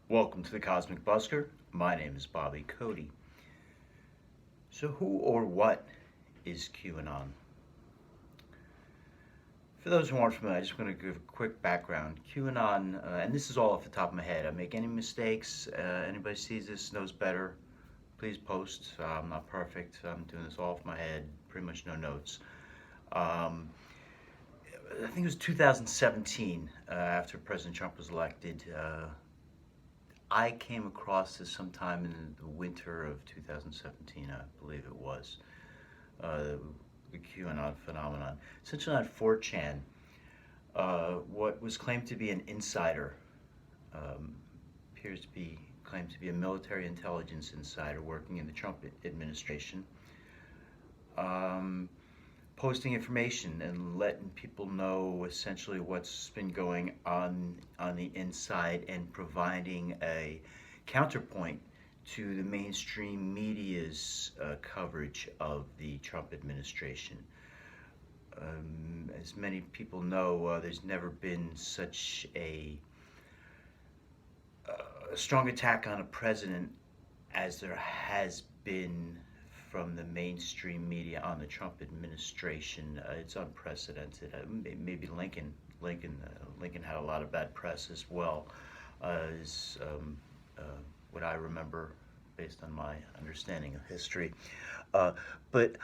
Welcome to the Cosmic Busker. My name is Bobby Cody. So, who or what is QAnon? For those who aren't familiar, I just want to give a quick background. QAnon, and this is all off the top of my head. I make any mistakes, anybody sees this, knows better, please post. I'm not perfect. I'm doing this all off my head, pretty much no notes. Um, I think it was 2017, after President Trump was elected. I came across this sometime in the winter of 2017, I believe it was, uh, the QAnon phenomenon. Essentially on 4chan, what was claimed to be an insider um, appears to be claimed to be a military intelligence insider working in the Trump administration, um, posting information and letting people know essentially what's been going on the inside and providing a counterpoint to the mainstream media's coverage of the Trump administration. As many people know, there's never been such a strong attack on a president as there has been from the mainstream media on the Trump administration. It's unprecedented. Maybe Lincoln had a lot of bad press as well, as what I remember based on my understanding of history. But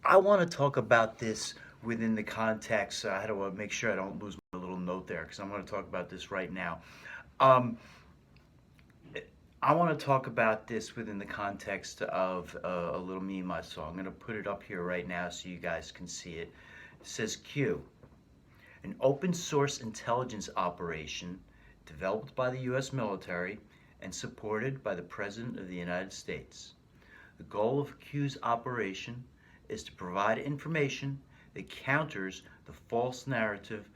I want to talk about this within the context. I had to make sure I don't lose my little note there because I'm going to talk about this right now. Um, I want to talk about this within the context of a little meme I saw. I'm going to put it up here right now so you guys can see it. It says Q, an open source intelligence operation developed by the U.S. military and supported by the President of the United States. The goal of Q's operation is to provide information that counters the false narrative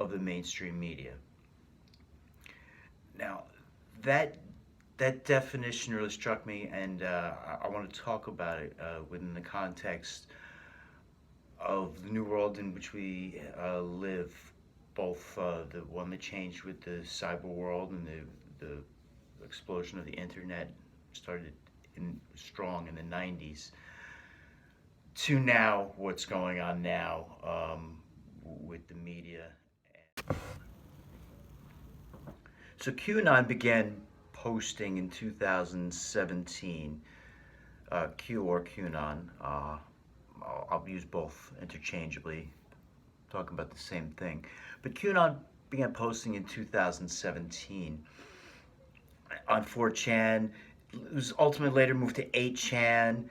of the mainstream media. Now, that that definition really struck me, and I want to talk about it within the context of the new world in which we live, both the one that changed with the cyber world and the explosion of the internet started strong in the 90s, to now what's going on now with the media. So QAnon began posting in 2017, Q or QAnon. I'll use both interchangeably, talking about the same thing. But QAnon began posting in 2017 on 4chan. It was ultimately later moved to 8chan,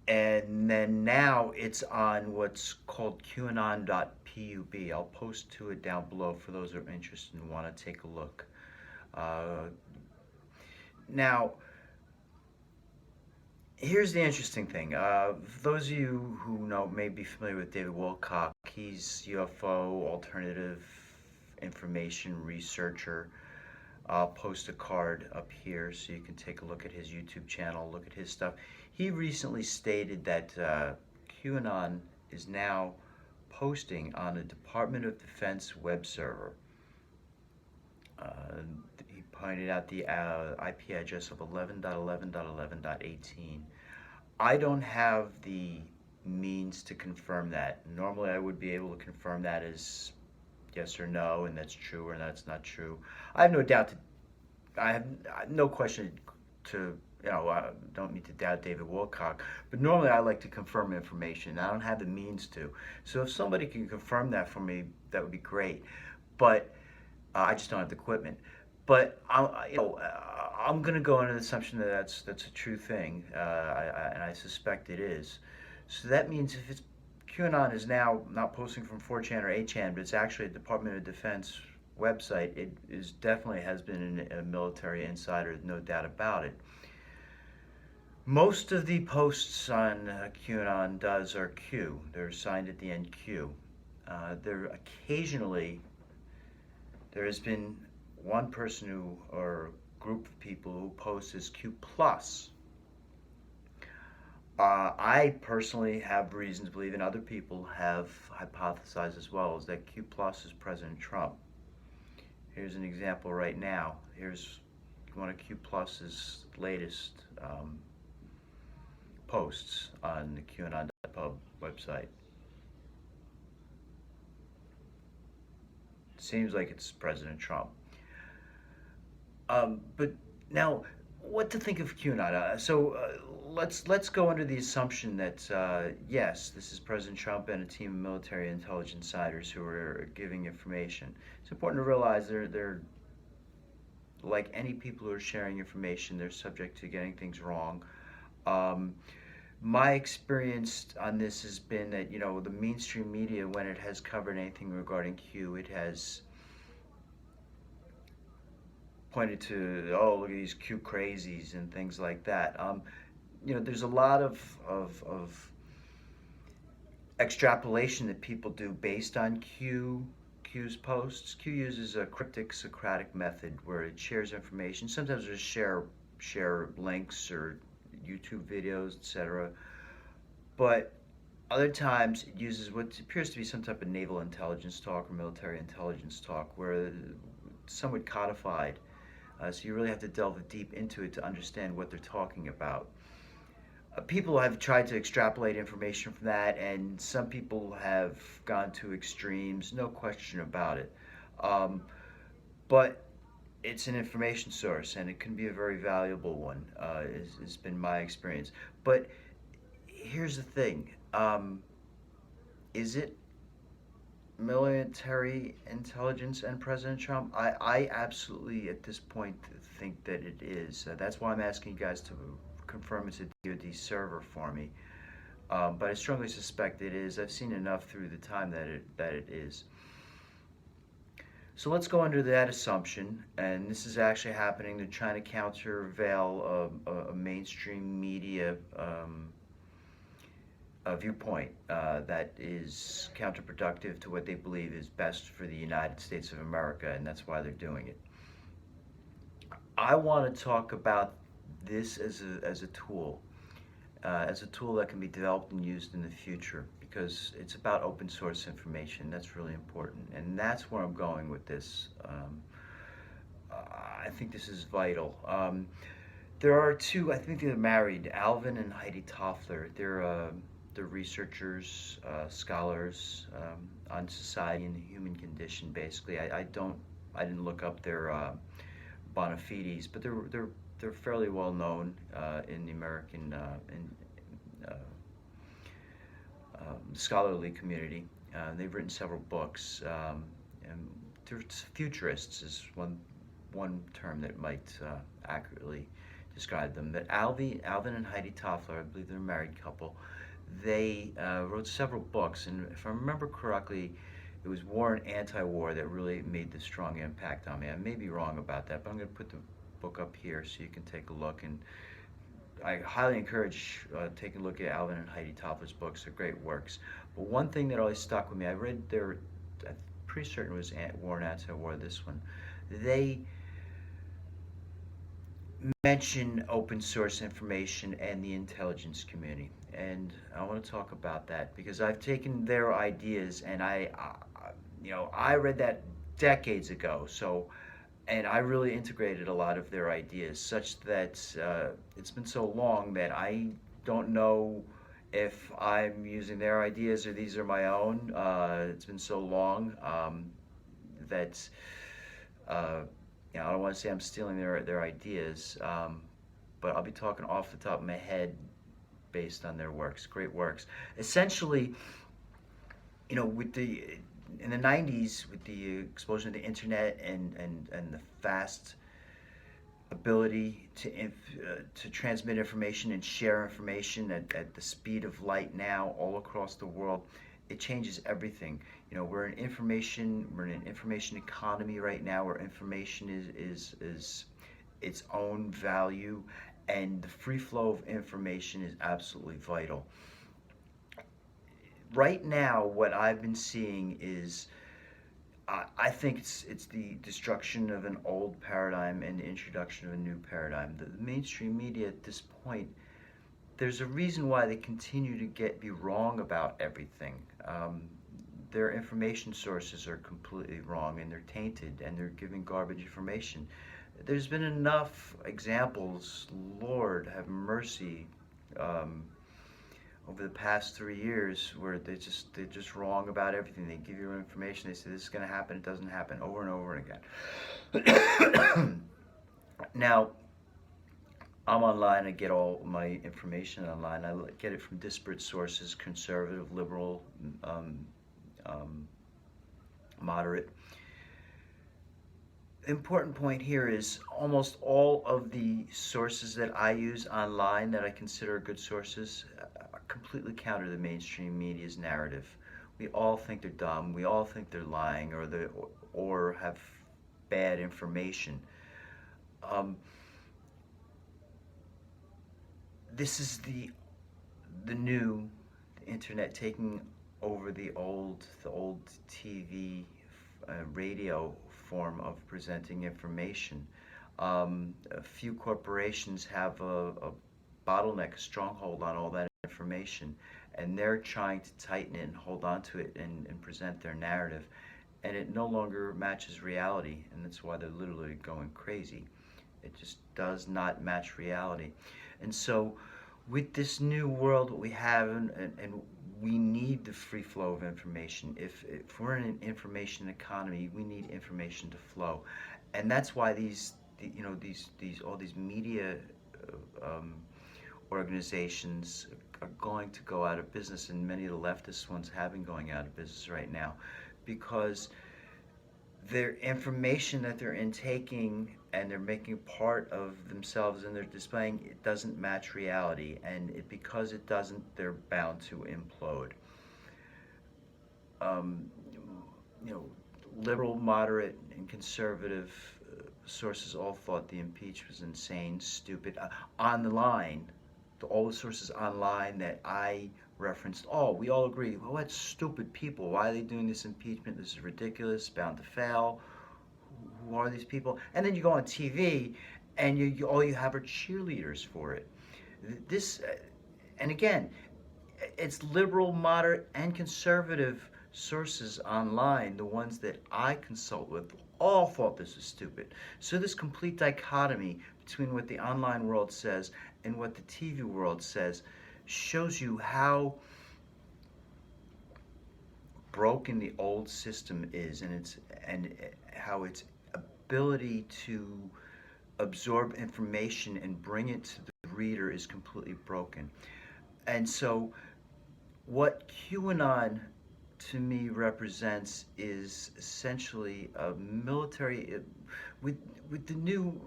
and then now it's on what's called Qanon.pub. I'll post to it down below for those who are interested and want to take a look. Uh, Now, here's the interesting thing. For those of you who know, may be familiar with David Wilcock. He's UFO alternative information researcher. I'll post a card up here so you can take a look at his YouTube channel, look at his stuff. He recently stated that QAnon is now posting on a Department of Defense web server. Uh, he pointed out the IP address of 11.11.11.18. I don't have the means to confirm that. Normally, I would be able to confirm that as yes or no, and that's true or that's not true. I have no doubt I have no question to, I don't need to doubt David Wilcock, but normally I like to confirm information. I don't have the means to. So if somebody can confirm that for me, that would be great. But I just don't have the equipment. But I'm going to go under the assumption that that's a true thing, and I suspect it is. So that means if it's QAnon is now not posting from 4chan or 8chan, but it's actually a Department of Defense website, it is definitely has been a military insider, no doubt about it. Most of the posts on QAnon does are Q. They're signed at the end Q. There has been one person who, or group of people who posts as Q plus. I personally have reason to believe, and other people have hypothesized as well, is that Q plus is President Trump. Here's an example right now. Here's one of Q Plus's latest posts on the Qanon.pub website. Seems like it's President Trump. But now, what to think of QAnon? Let's go under the assumption that yes, this is President Trump and a team of military intelligence insiders who are giving information. It's important to realize they're like any people who are sharing information. They're subject to getting things wrong. Um, my experience on this has been that the mainstream media, when it has covered anything regarding Q, it has pointed to, oh, look at these Q crazies and things like that. There's a lot of extrapolation that people do based on Q's posts. Q uses a cryptic Socratic method where it shares information. Sometimes it'll share links or YouTube videos, etc. But other times it uses what appears to be some type of naval intelligence talk or military intelligence talk, where it's somewhat codified. So you really have to delve deep into it to understand what they're talking about. People have tried to extrapolate information from that, and some people have gone to extremes, no question about it. Um, but it's an information source, and it can be a very valuable one, has been my experience. But here's the thing. Is it military intelligence and President Trump? I absolutely, at this point, think that it is. That's why I'm asking you guys to confirm it's a DoD server for me. But I strongly suspect it is. I've seen enough through the time that it is. So let's go under that assumption, and this is actually happening. They're trying to countervail a mainstream media a viewpoint that is counterproductive to what they believe is best for the United States of America, and that's why they're doing it. I want to talk about this as a tool that can be developed and used in the future, because it's about open source information. That's really important, and that's where I'm going with this. I think this is vital. There are two, I think they're married, Alvin and Heidi Toffler. They're researchers, scholars on society and the human condition. Basically, I didn't look up their bona fides, but they're fairly well known in the American scholarly community. They've written several books, and they're futurists is one term that might accurately describe them. But Alvin and Heidi Toffler, I believe they're a married couple. They wrote several books, and if I remember correctly, it was war and anti-war that really made the strong impact on me. I may be wrong about that, but I'm going to put the book up here so you can take a look. And I highly encourage taking a look at Alvin and Heidi Toffler's books. They're great works. But one thing that always stuck with me, I read I'm pretty certain it was War and Anti-War, this one. They mention open source information and the intelligence community, and I want to talk about that because I've taken their ideas, and I read that decades ago, and I really integrated a lot of their ideas, such that it's been so long that I don't know if I'm using their ideas or these are my own. It's been so long that I don't want to say I'm stealing their ideas, but I'll be talking off the top of my head based on their works, great works. Essentially, in the 90s, with the explosion of the internet and the fast ability to transmit information and share information at the speed of light now all across the world, it changes everything. We're in an information economy right now, where information is its own value, and the free flow of information is absolutely vital. Right now, what I've been seeing is, I think it's the destruction of an old paradigm and the introduction of a new paradigm. The mainstream media at this point, there's a reason why they continue to be wrong about everything. Their information sources are completely wrong, and they're tainted, and they're giving garbage information. There's been enough examples, Lord have mercy, um, over the past 3 years where they're just wrong about everything. They give you information, they say this is going to happen, it doesn't happen, over and over again. Now, I'm online. I get all my information online. I get it from disparate sources: conservative, liberal, um, um, moderate. The important point here is almost all of the sources that I use online that I consider good sources completely counter the mainstream media's narrative. We all think they're dumb. We all think they're lying or have bad information. Um, this is the new the internet taking over the old TV, radio form of presenting information. A few corporations have a bottleneck, a stronghold on all that information, and they're trying to tighten it and hold on to it and present their narrative. And it no longer matches reality, and that's why they're literally going crazy. It just does not match reality. And so, with this new world, what we have, and we need the free flow of information. If we're in an information economy, we need information to flow, and that's why these all these media organizations are going to go out of business, and many of the leftist ones have been going out of business right now, because their information that they're intaking and they're making part of themselves and they're displaying, it doesn't match reality, and because it doesn't, they're bound to implode. um, you know, Liberal, moderate, and conservative sources all thought the impeachment was insane, stupid. On the line, all the sources online that I referenced, we all agree, well, that's stupid people. Why are they doing this impeachment? This is ridiculous, bound to fail. Who are these people? And then you go on TV, and all you have are cheerleaders for it. This, and again, it's liberal, moderate, and conservative sources online, the ones that I consult with, all thought this was stupid. So this complete dichotomy between what the online world says and what the TV world says shows you how broken the old system is, and how its ability to absorb information and bring it to the reader is completely broken. And so what QAnon to me represents is essentially a military, with with the new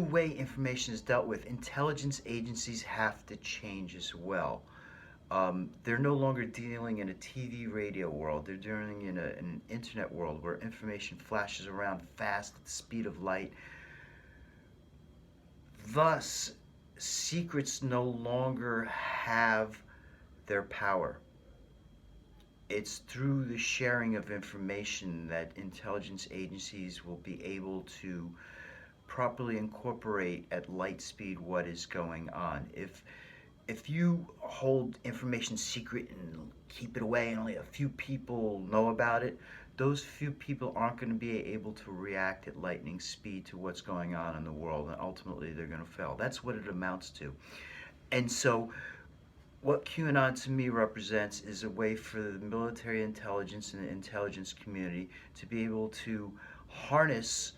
way information is dealt with. Intelligence agencies have to change as well. They're no longer dealing in a TV radio world. They're dealing in an internet world where information flashes around fast at the speed of light. Thus, secrets no longer have their power. It's through the sharing of information that intelligence agencies will be able to properly incorporate at light speed what is going on. If you hold information secret and keep it away and only a few people know about it, those few people aren't going to be able to react at lightning speed to what's going on in the world, and ultimately they're going to fail. That's what it amounts to. And so what QAnon to me represents is a way for the military intelligence and the intelligence community to be able to harness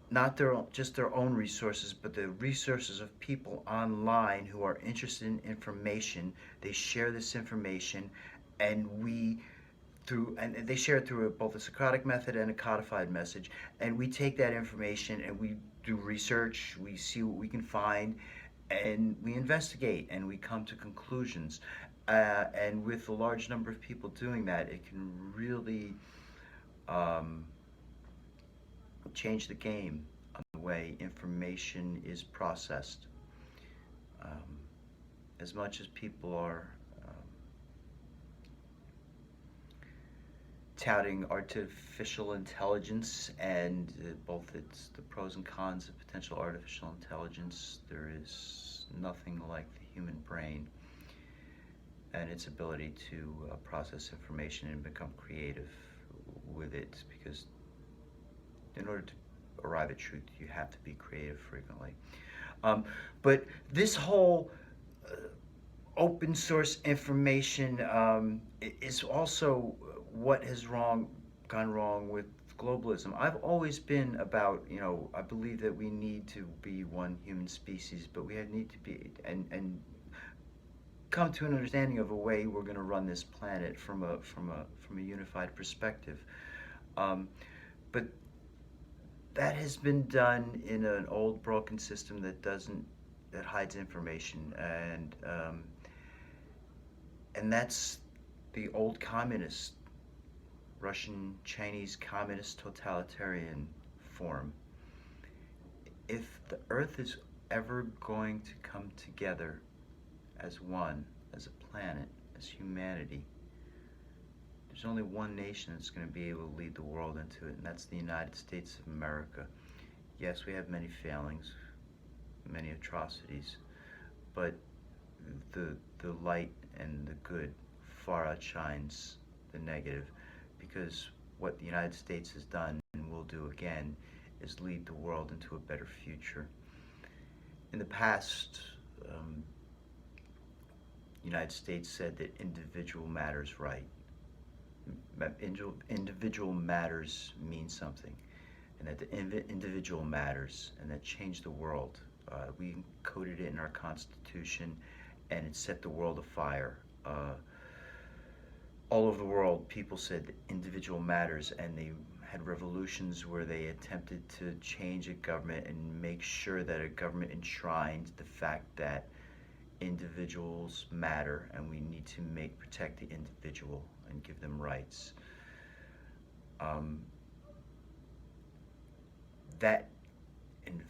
not just their own resources, but the resources of people online who are interested in information. They share this information, and they share it through both a Socratic method and a codified message. And we take that information and we do research. We see what we can find, and we investigate, and we come to conclusions. And with a large number of people doing that, it can really um, change the game on the way information is processed. Um, as much as people are touting artificial intelligence and both the pros and cons of potential artificial intelligence, there is nothing like the human brain and its ability to process information and become creative with it, because in order to arrive at truth, you have to be creative frequently. But this whole open source information is also what has gone wrong with globalism. I've always been about, I believe that we need to be one human species, but we need to be and come to an understanding of a way we're going to run this planet from a unified perspective. But that has been done in an old broken system that hides information, and that's the old communist, Russian, Chinese communist totalitarian form. If the Earth is ever going to come together as one, as a planet, as humanity, there's only one nation that's going to be able to lead the world into it, and that's the United States of America. Yes, we have many failings, many atrocities, but the light and the good far outshines the negative, because what the United States has done and will do again is lead the world into a better future. In the past, the United States said that individual matters right. Individual matters mean something, and that the individual matters, and that changed the world. We encoded it in our Constitution, and it set the world afire. All over the world, people said that individual matters, and they had revolutions where they attempted to change a government and make sure that a government enshrined the fact that individuals matter, and we need to protect the individual and give them rights. That and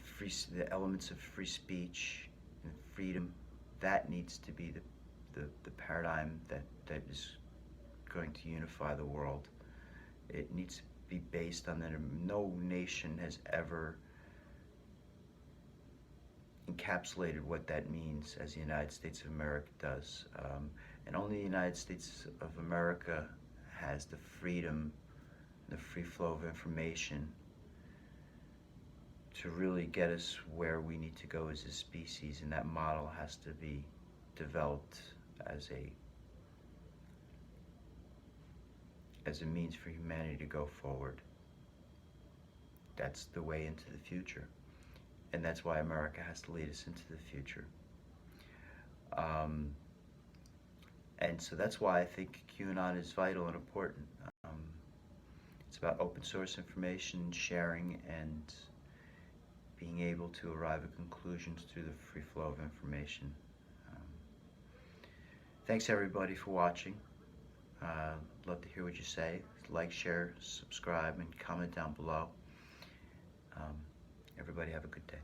the elements of free speech and freedom, that needs to be the paradigm that is going to unify the world. It needs to be based on that. No nation has ever encapsulated what that means as the United States of America does. And only the United States of America has the freedom, the free flow of information to really get us where we need to go as a species, and that model has to be developed as a means for humanity to go forward. That's the way into the future. And that's why America has to lead us into the future. And so that's why I think QAnon is vital and important. It's about open source information, sharing, and being able to arrive at conclusions through the free flow of information. Thanks everybody for watching. Love to hear what you say. Like, share, subscribe, and comment down below. Everybody have a good day.